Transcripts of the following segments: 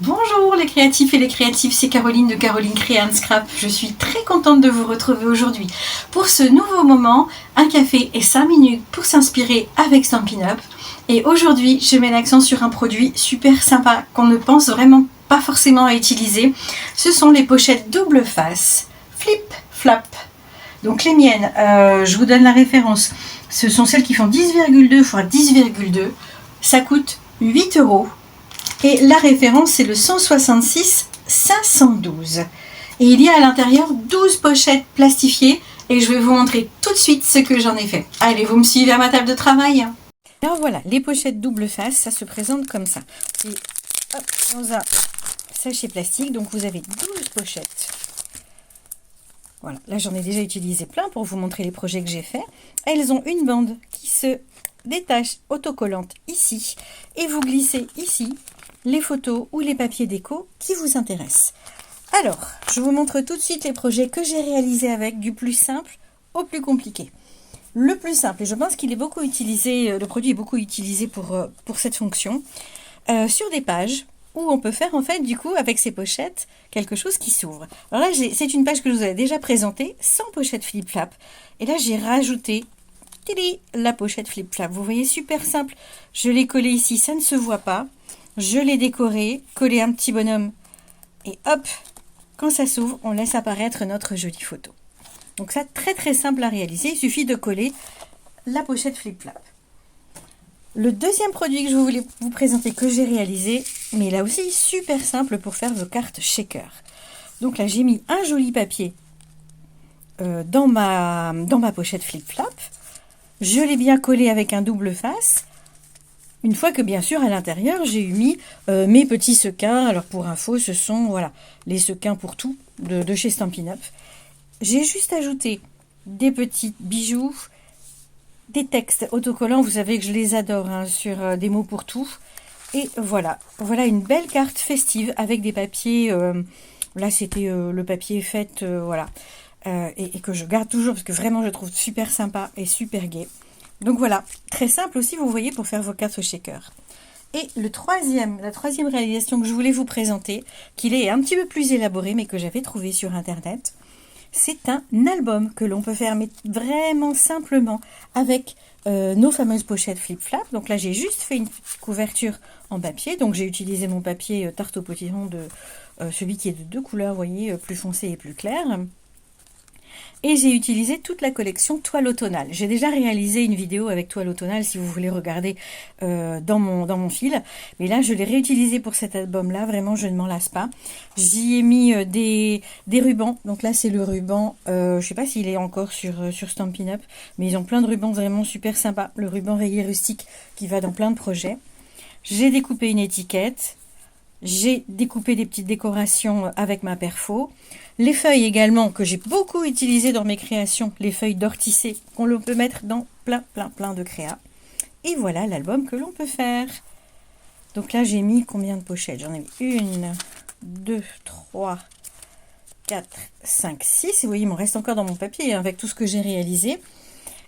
Bonjour les créatifs et les créatives, c'est Caroline de Caroline Créa & Scrap. Je suis très contente de vous retrouver aujourd'hui pour ce nouveau moment, un café et 5 minutes pour s'inspirer avec Stampin' Up. Et aujourd'hui, je mets l'accent sur un produit super sympa qu'on ne pense vraiment pas forcément à utiliser. Ce sont les pochettes double face, flip flap. Donc les miennes, je vous donne la référence, ce sont celles qui font 10,2 x 10,2. Ça coûte 8 €. Et la référence, c'est le 166 512. Et il y a à l'intérieur 12 pochettes plastifiées. Et je vais vous montrer tout de suite ce que j'en ai fait. Allez, vous me suivez à ma table de travail. Alors voilà, les pochettes double face, ça se présente comme ça. C'est dans un sachet plastique. Donc vous avez 12 pochettes. Voilà, là j'en ai déjà utilisé plein pour vous montrer les projets que j'ai faits. Elles ont une bande qui se détache autocollante ici. Et vous glissez ici les photos ou les papiers déco qui vous intéressent. Alors, je vous montre tout de suite les projets que j'ai réalisés avec, du plus simple au plus compliqué. Le plus simple, et je pense qu'il est beaucoup utilisé, le produit est beaucoup utilisé pour cette fonction, sur des pages où on peut faire en fait du coup avec ces pochettes quelque chose qui s'ouvre. Alors là, c'est une page que je vous avais déjà présentée, sans pochette flip-flap. Et là, j'ai rajouté la pochette flip-flap. Vous voyez, super simple. Je l'ai collé ici, ça ne se voit pas. Je l'ai décoré, collé un petit bonhomme et hop, quand ça s'ouvre, on laisse apparaître notre jolie photo. Donc ça, très très simple à réaliser, il suffit de coller la pochette flip-flap. Le deuxième produit que je voulais vous présenter, que j'ai réalisé, mais là aussi super simple pour faire vos cartes shaker. Donc là, j'ai mis un joli papier dans ma pochette flip-flap. Je l'ai bien collé avec un double face. Une fois que, bien sûr, à l'intérieur, j'ai mis mes petits sequins. Alors, pour info, ce sont voilà, les sequins pour tout de chez Stampin' Up. J'ai juste ajouté des petits bijoux, des textes autocollants. Vous savez que je les adore, hein, sur des mots pour tout. Et voilà, voilà une belle carte festive avec des papiers. Là, c'était le papier fait, voilà. Et que je garde toujours parce que vraiment, je trouve super sympa et super gai. Donc voilà, très simple aussi, vous voyez, pour faire vos cartes shaker. Et la troisième réalisation que je voulais vous présenter, qu'il est un petit peu plus élaboré, mais que j'avais trouvé sur Internet, c'est un album que l'on peut faire, mais vraiment simplement, avec nos fameuses pochettes flip-flap. Donc là, j'ai juste fait une petite couverture en papier. Donc j'ai utilisé mon papier tarte au potiron, celui qui est de deux couleurs, vous voyez, plus foncé et plus clair. Et j'ai utilisé toute la collection toile automnale. J'ai déjà réalisé une vidéo avec toile automnale si vous voulez regarder dans mon fil. Mais là, je l'ai réutilisé pour cet album-là. Vraiment, je ne m'en lasse pas. J'y ai mis des rubans. Donc là, c'est le ruban. Je ne sais pas s'il est encore sur Stampin' Up. Mais ils ont plein de rubans vraiment super sympas. Le ruban rayé rustique qui va dans plein de projets. J'ai découpé une étiquette. J'ai découpé des petites décorations avec ma perfo. Les feuilles également, que j'ai beaucoup utilisées dans mes créations, les feuilles d'orticé, qu'on peut mettre dans plein de créas. Et voilà l'album que l'on peut faire. Donc là, j'ai mis combien de pochettes? J'en ai mis 1, 2, 3, 4, 5, 6. Et vous voyez, il m'en reste encore dans mon papier, hein, avec tout ce que j'ai réalisé.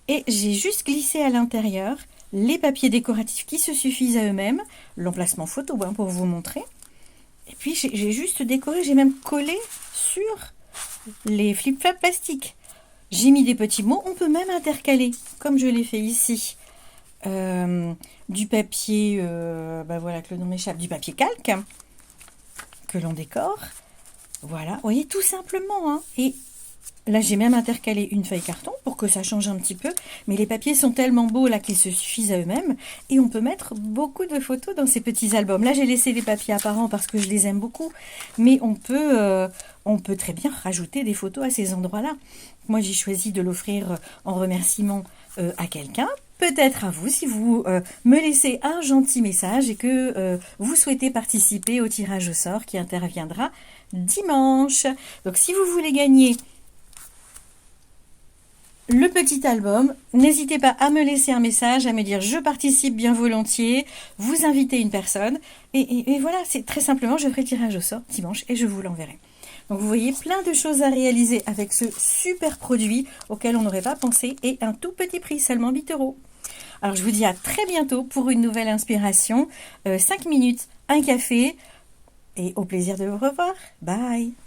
Et j'ai juste glissé à l'intérieur les papiers décoratifs qui se suffisent à eux-mêmes. L'emplacement photo, hein, pour vous montrer. Et puis, j'ai juste décoré, j'ai même collé sur les flip-flops plastiques. J'ai mis des petits mots, on peut même intercaler, comme je l'ai fait ici, du papier, voilà que le nom m'échappe, du papier calque, que l'on décore. Voilà, vous voyez, tout simplement, hein. Et là, j'ai même intercalé une feuille carton pour que ça change un petit peu. Mais les papiers sont tellement beaux là qu'ils se suffisent à eux-mêmes. Et on peut mettre beaucoup de photos dans ces petits albums. Là, j'ai laissé les papiers apparents parce que je les aime beaucoup. Mais on peut très bien rajouter des photos à ces endroits-là. Moi, j'ai choisi de l'offrir en remerciement à quelqu'un. Peut-être à vous, si vous me laissez un gentil message et que vous souhaitez participer au tirage au sort qui interviendra dimanche. Donc, si vous voulez gagner le petit album, n'hésitez pas à me laisser un message, à me dire je participe bien volontiers, vous invitez une personne et voilà, c'est très simplement, je ferai le tirage au sort dimanche et je vous l'enverrai. Donc vous voyez plein de choses à réaliser avec ce super produit auquel on n'aurait pas pensé et un tout petit prix, seulement 8 €. Alors je vous dis à très bientôt pour une nouvelle inspiration, 5 minutes, un café. et au plaisir de vous revoir. Bye!